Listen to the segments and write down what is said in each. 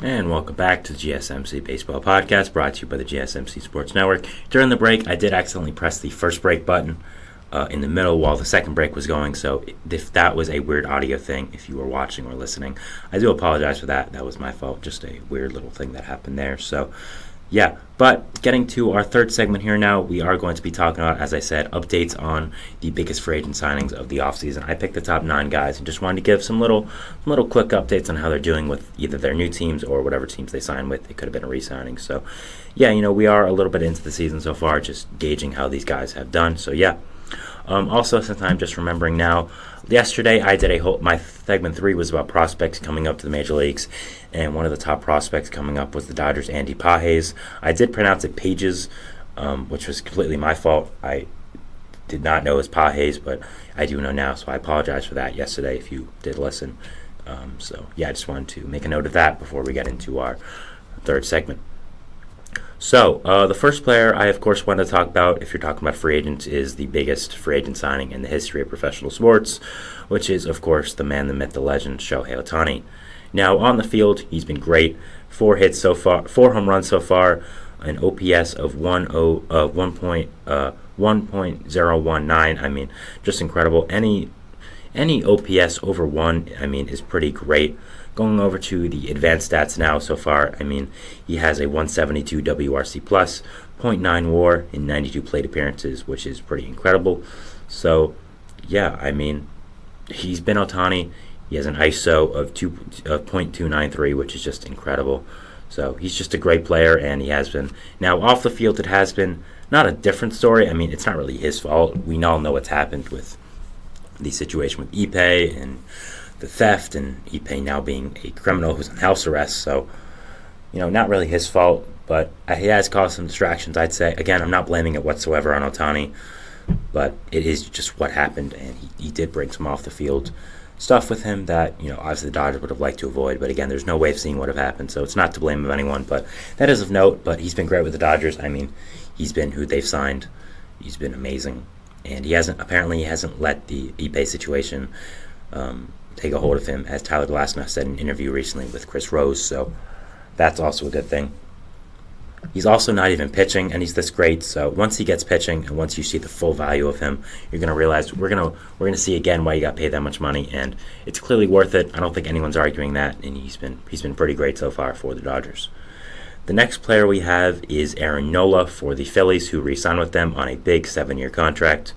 And welcome back to the GSMC Baseball Podcast, brought to you by the GSMC Sports Network. During the break, I did accidentally press the first break button in the middle while the second break was going, so if that was a weird audio thing, if you were watching or listening, I do apologize for that. That was my fault, just a weird little thing that happened there. So, yeah, but getting to our third segment here now, we are going to be talking about, as I said, updates on the biggest free agent signings of the offseason. I picked the top 9 guys and just wanted to give some little quick updates on how they're doing with either their new teams or whatever teams they sign with. It could have been a re-signing. So, yeah, we are a little bit into the season so far, just gauging how these guys have done. So, yeah. Also, since I'm just remembering now, yesterday I did my segment 3 was about prospects coming up to the major leagues, and one of the top prospects coming up was the Dodgers' Andy Pages. I did pronounce it Pages, which was completely my fault. I did not know it was Pages, but I do know now, so I apologize for that yesterday if you did listen. So, yeah, I just wanted to make a note of that before we get into our third segment. So, the first player I, of course, want to talk about, if you're talking about free agents, is the biggest free agent signing in the history of professional sports, which is, of course, the man, the myth, the legend, Shohei Ohtani. Now, on the field, he's been great. 4 hits so far, 4 home runs so far, an OPS of 1.019. I mean, just incredible. Any OPS over 1, I mean, is pretty great. Going over to the advanced stats now so far, I mean, he has a 172 WRC+, .9 WAR in 92 plate appearances, which is pretty incredible. So, yeah, I mean, he's been Ohtani. He has an ISO of .293, which is just incredible. So he's just a great player, and he has been. Now, off the field, it has been not a different story. I mean, it's not really his fault. We all know what's happened with the situation with Ippei and the theft, and Ippei now being a criminal who's on house arrest. So, not really his fault, but he has caused some distractions, I'd say. Again, I'm not blaming it whatsoever on Ohtani, but it is just what happened, and he did bring some off the field stuff with him that, obviously the Dodgers would have liked to avoid. But again, there's no way of seeing what have happened, so it's not to blame of anyone, but that is of note. But he's been great with the Dodgers. I mean, he's been who they've signed. He's been amazing, and he hasn't let the Ippei situation take a hold of him, as Tyler Glasnow said in an interview recently with Chris Rose, so that's also a good thing. He's also not even pitching, and he's this great, so once he gets pitching, and once you see the full value of him, you're going to realize we're going to see again why he got paid that much money, and it's clearly worth it. I don't think anyone's arguing that, and he's been pretty great so far for the Dodgers. The next player we have is Aaron Nola for the Phillies, who re-signed with them on a big 7-year contract.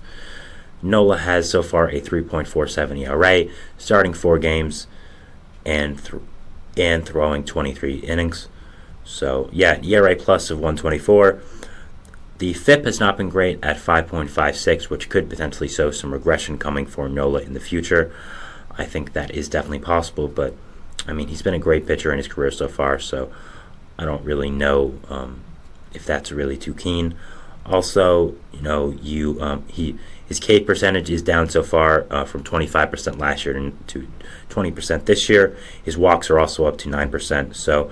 Nola has so far a 3.47 ERA, starting 4 games, and throwing 23 innings. So, yeah, an ERA plus of 124. The FIP has not been great at 5.56, which could potentially show some regression coming for Nola in the future. I think that is definitely possible, but, I mean, he's been a great pitcher in his career so far, so I don't really know if that's really too keen. Also, his K percentage is down so far from 25% last year to 20% this year. His walks are also up to 9%. So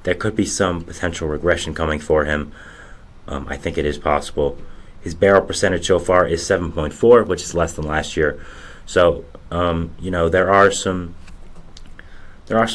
there could be some potential regression coming for him. I think it is possible. His barrel percentage so far is 7.4, which is less than last year. So there are some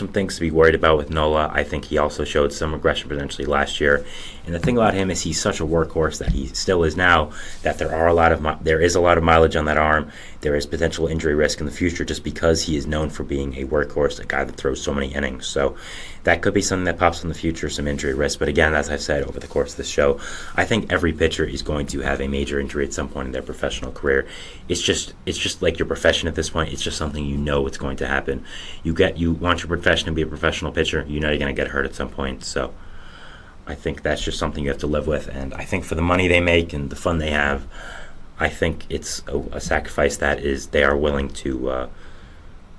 things to be worried about with Nola. I think he also showed some regression potentially last year. And the thing about him is he's such a workhorse that he still is now, that there is a lot of mileage on that arm. There is potential injury risk in the future just because he is known for being a workhorse, a guy that throws so many innings. So that could be something that pops in the future, some injury risk. But again, as I've said over the course of this show, I think every pitcher is going to have a major injury at some point in their professional career. It's just like your profession at this point. It's just something it's going to happen. You want your profession to be a professional pitcher, you're going to get hurt at some point. So I think that's just something you have to live with. And I think for the money they make and the fun they have, I think it's a sacrifice that they are willing to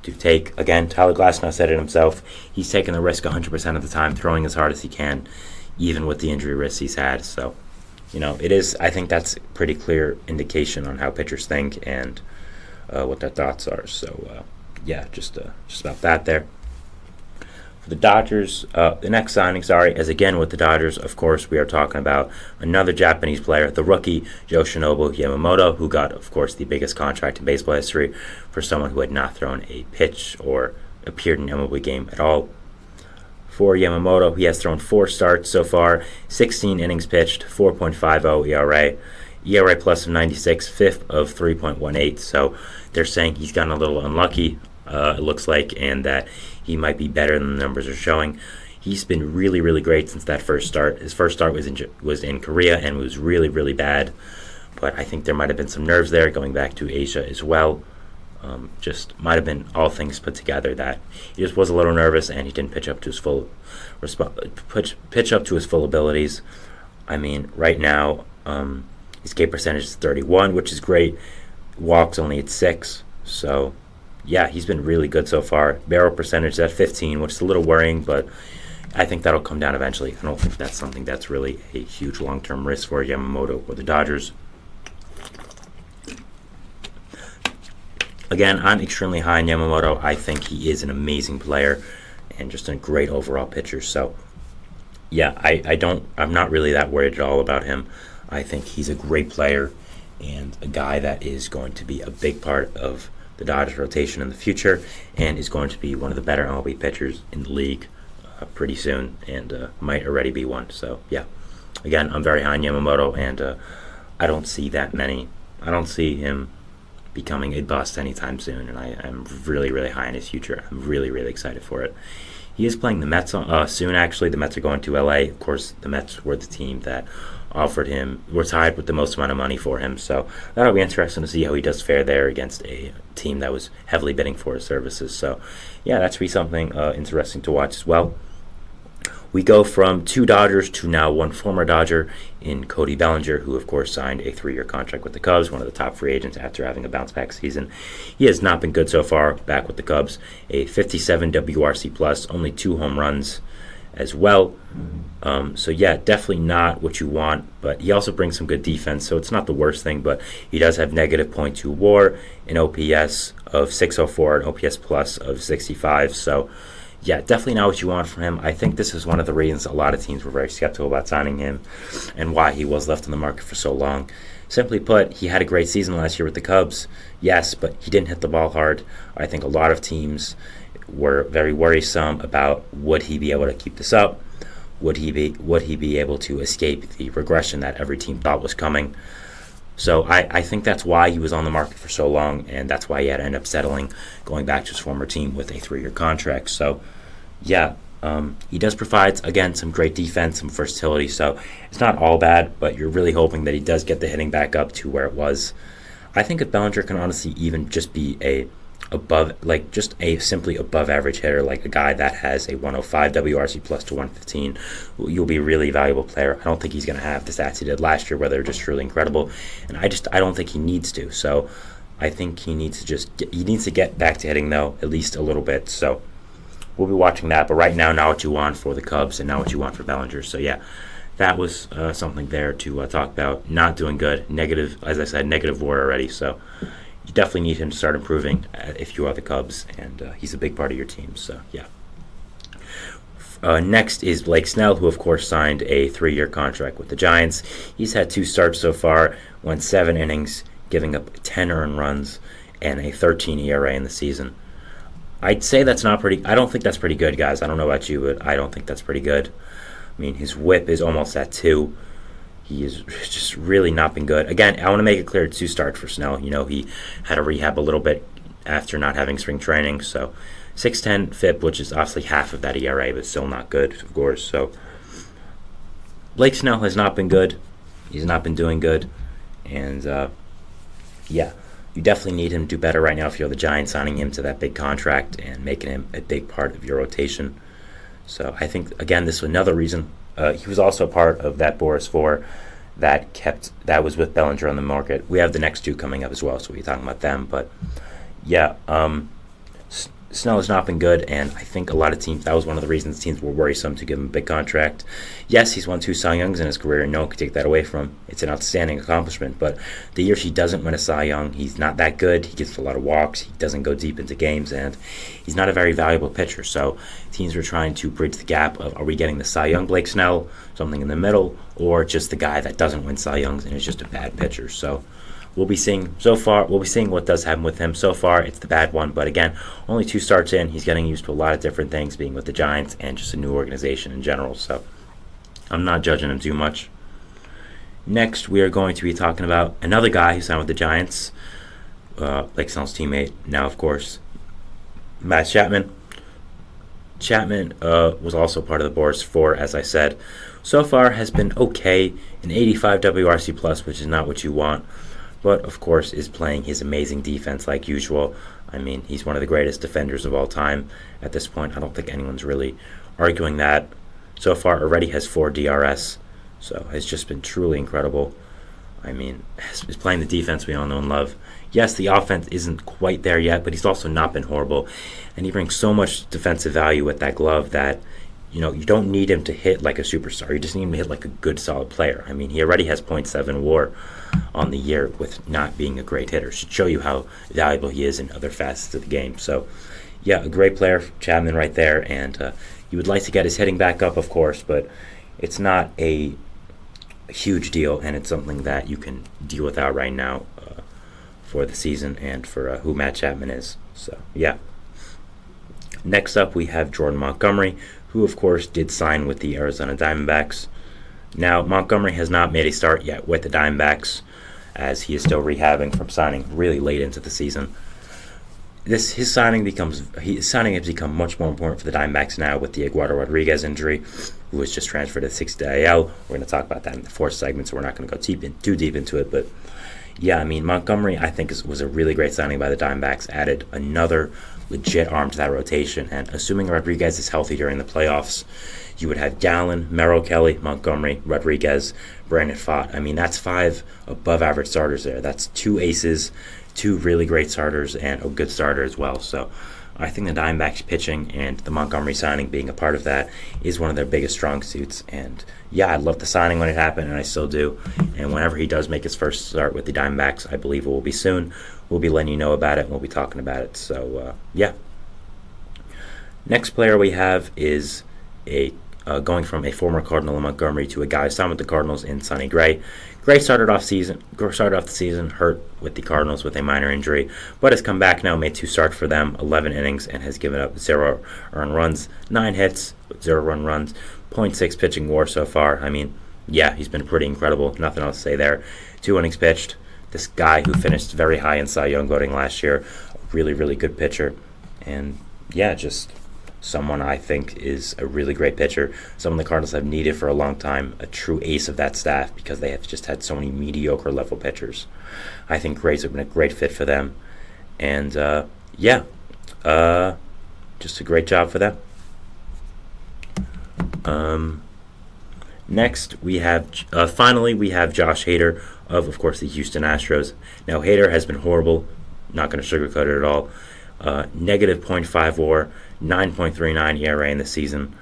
take. Again, Tyler Glasnow said it himself. He's taking the risk 100% of the time, throwing as hard as he can, even with the injury risks he's had. So, it is. I think that's a pretty clear indication on how pitchers think and what their thoughts are. So, just about that there. The Dodgers, the next signing, is again with the Dodgers. Of course, we are talking about another Japanese player, the rookie Yoshinobu Yamamoto, who got, of course, the biggest contract in baseball history for someone who had not thrown a pitch or appeared in an MLB game at all. For Yamamoto, he has thrown 4 starts so far, 16 innings pitched, 4.50 ERA. ERA plus of 96, fifth of 3.18. So they're saying he's gotten a little unlucky, it looks like, and that he might be better than the numbers are showing. He's been really, really great since that first start. His first start was in Korea and was really, really bad. But I think there might have been some nerves there going back to Asia as well. Just might have been all things put together that he just was a little nervous and he didn't pitch up to his full pitch up to his full abilities. I mean, right now his K percentage is 31, which is great. Walks only at 6, so yeah, he's been really good so far. Barrel percentage is at 15, which is a little worrying, but I think that'll come down eventually. I don't think that's something that's really a huge long-term risk for Yamamoto or the Dodgers. Again, I'm extremely high on Yamamoto. I think he is an amazing player and just a great overall pitcher. So, yeah, I'm not really that worried at all about him. I think he's a great player and a guy that is going to be a big part of the Dodgers rotation in the future and is going to be one of the better MLB pitchers in the league pretty soon and might already be one. So, yeah, again, I'm very high on Yamamoto, and I don't see him becoming a bust anytime soon, and I'm really, really high on his future. I'm really, really excited for it. He is playing the Mets soon, actually. The Mets are going to L.A. Of course, the Mets were the team that were tied with the most amount of money for him, so that'll be interesting to see how he does fare there against a team that was heavily bidding for his services. So, yeah, that should be something interesting to watch as well. We go from 2 Dodgers to now 1 former Dodger in Cody Bellinger, who, of course, signed a 3-year contract with the Cubs, one of the top free agents after having a bounce-back season. He has not been good so far back with the Cubs. A 57 WRC+, plus, only 2 home runs as well. So, yeah, definitely not what you want, but he also brings some good defense, so it's not the worst thing, but he does have negative .2 WAR, an OPS of 604, an OPS plus of 65, so yeah, definitely not what you want from him. I think this is one of the reasons a lot of teams were very skeptical about signing him and why he was left on the market for so long. Simply put, he had a great season last year with the Cubs, yes, but he didn't hit the ball hard. I think a lot of teams were very worrisome about would he be able to keep this up? Would he be able to escape the regression that every team thought was coming? So I think that's why he was on the market for so long, and that's why he had to end up settling, going back to his former team with a 3-year contract. So, yeah, he does provide, again, some great defense, some versatility. So it's not all bad, but you're really hoping that he does get the hitting back up to where it was. I think if Bellinger can honestly even just be simply above average hitter, like a guy that has a 105 WRC plus to 115, you'll be a really valuable player. I don't think he's going to have the stats he did last year where they're just truly incredible, and I don't think he needs to. So I think he needs to get back to hitting, though, at least a little bit. So we'll be watching that. But right now, not what you want for the Cubs and not what you want for Bellinger. So yeah, that was something there to talk about. Not doing good. Negative, as I said, negative WAR already. So you definitely need him to start improving if you are the Cubs, and he's a big part of your team. So, yeah. Next is Blake Snell, who, of course, signed a 3-year contract with the Giants. He's had 2 starts so far, went 7 innings, giving up 10 earned runs and a 13 ERA in the season. I'd say that's not pretty. I don't think that's pretty good, guys. I don't know about you, but I don't think that's pretty good. I mean, his whip is almost at 2. He has just really not been good. Again, I want to make it clear it's 2 starts for Snell. You know, he had to rehab a little bit after not having spring training. So 6.10 FIP, which is obviously half of that ERA, but still not good, of course. So Blake Snell has not been good. He's not been doing good. And, yeah, you definitely need him to do better right now if you're the Giants, signing him to that big contract and making him a big part of your rotation. So I think, again, this was another reason. He was also part of that Boris 4 that was with Bellinger on the market. We have the next 2 coming up as well, so we'll be talking about them. But, yeah, Snell has not been good, and I think a lot of teams, that was one of the reasons teams were worrisome to give him a big contract. Yes, he's won 2 Cy Youngs in his career, and no one could take that away from him. It's an outstanding accomplishment, but the years he doesn't win a Cy Young, he's not that good. He gets a lot of walks. He doesn't go deep into games, and he's not a very valuable pitcher. So teams were trying to bridge the gap of, are we getting the Cy Young Blake Snell, something in the middle, or just the guy that doesn't win Cy Youngs and is just a bad pitcher. So we'll be seeing what does happen with him. So far, it's the bad one, but again, only 2 starts in. He's getting used to a lot of different things, being with the Giants and just a new organization in general. So I'm not judging him too much. Next, we are going to be talking about another guy who signed with the Giants, Blake Snell's teammate. Now, of course, Matt Chapman. Chapman was also part of the boards for, as I said. So far has been okay, an 85 WRC plus, which is not what you want, but of course is playing his amazing defense like usual. I mean, he's one of the greatest defenders of all time at this point. I don't think anyone's really arguing that. So far already has 4 DRS, so has just been truly incredible. I mean, he's playing the defense we all know and love. Yes, the offense isn't quite there yet, but he's also not been horrible. And he brings so much defensive value with that glove that, you don't need him to hit like a superstar. You just need him to hit like a good, solid player. I mean, he already has .7 WAR on the year with not being a great hitter. Should show you how valuable he is in other facets of the game. So, yeah, a great player, Chapman right there. And you would like to get his hitting back up, of course, but it's not a huge deal, and it's something that you can deal without right now for the season and for who Matt Chapman is. So, yeah. Next up, we have Jordan Montgomery, who, of course, did sign with the Arizona Diamondbacks. Now, Montgomery has not made a start yet with the Diamondbacks, as he is still rehabbing from signing really late into the season. His signing has become much more important for the Diamondbacks now with the Eduardo Rodriguez injury, who was just transferred to 6th IL. We're going to talk about that in the 4th segment, so we're not going to go too deep into it, but yeah, I mean, Montgomery, I think, was a really great signing by the Diamondbacks. Added another legit arm to that rotation. And assuming Rodriguez is healthy during the playoffs, you would have Gallen, Merrill Kelly, Montgomery, Rodriguez, Brandon Pfaadt. I mean, that's 5 above-average starters there. That's 2 aces, 2 really great starters, and a good starter as well. So I think the Diamondbacks pitching and the Montgomery signing being a part of that is one of their biggest strong suits. And yeah, I loved the signing when it happened, and I still do. And whenever he does make his first start with the Diamondbacks, I believe it will be soon. We'll be letting you know about it, and we'll be talking about it. So, yeah. Next player we have is going from a former Cardinal in Montgomery to a guy who signed with the Cardinals in Sonny Gray. Gray started off the season hurt with the Cardinals with a minor injury, but has come back now, made 2 starts for them, 11 innings, and has given up 0 earned runs, 9 hits, 0 run runs, .6 pitching WAR so far. I mean, yeah, he's been pretty incredible. Nothing else to say there. 2 innings pitched. This guy who finished very high in Cy Young voting last year, a really, really good pitcher. And yeah, just someone I think is a really great pitcher. Someone the Cardinals have needed for a long time, a true ace of that staff, because they have just had so many mediocre level pitchers. I think Gray's been a great fit for them. And yeah, just a great job for them. Next, we have finally Josh Hader of course, the Houston Astros. Now, Hader has been horrible. Not going to sugarcoat it at all. Negative .5 WAR, 9.39 ERA in the season,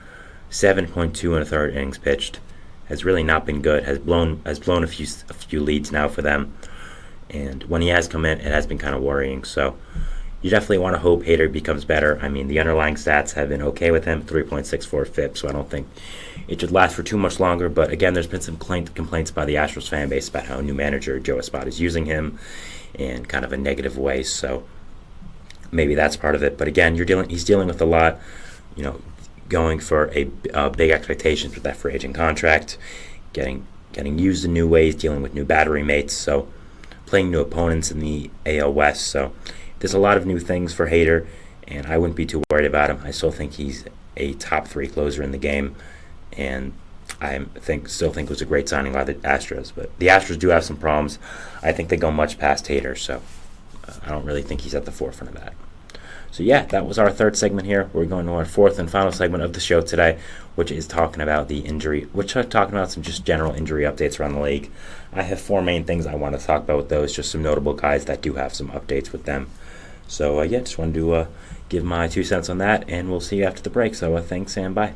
7.2 in a third innings pitched. Has really not been good. Has blown a few leads now for them. And when he has come in, it has been kind of worrying. So you definitely want to hope Hader becomes better. I mean, the underlying stats have been okay with him, 3.64 FIP, so I don't think it should last for too much longer. But again, there's been some complaints by the Astros fan base about how new manager Joe Espada is using him in kind of a negative way. So maybe that's part of it. But again, he's dealing with a lot, going for a big expectations with that free agent contract, getting used in new ways, dealing with new battery mates, so playing new opponents in the AL West. So there's a lot of new things for Hader, and I wouldn't be too worried about him. I still think he's a top 3 closer in the game, and I still think it was a great signing by the Astros. But the Astros do have some problems. I think they go much past Hader, so I don't really think he's at the forefront of that. So yeah, that was our 3rd segment here. We're going to our 4th and final segment of the show today, which is talking about some just general injury updates around the league. I have 4 main things I want to talk about with those, just some notable guys that do have some updates with them. So yeah, just wanted to give my 2 cents on that, and we'll see you after the break. So thanks and bye.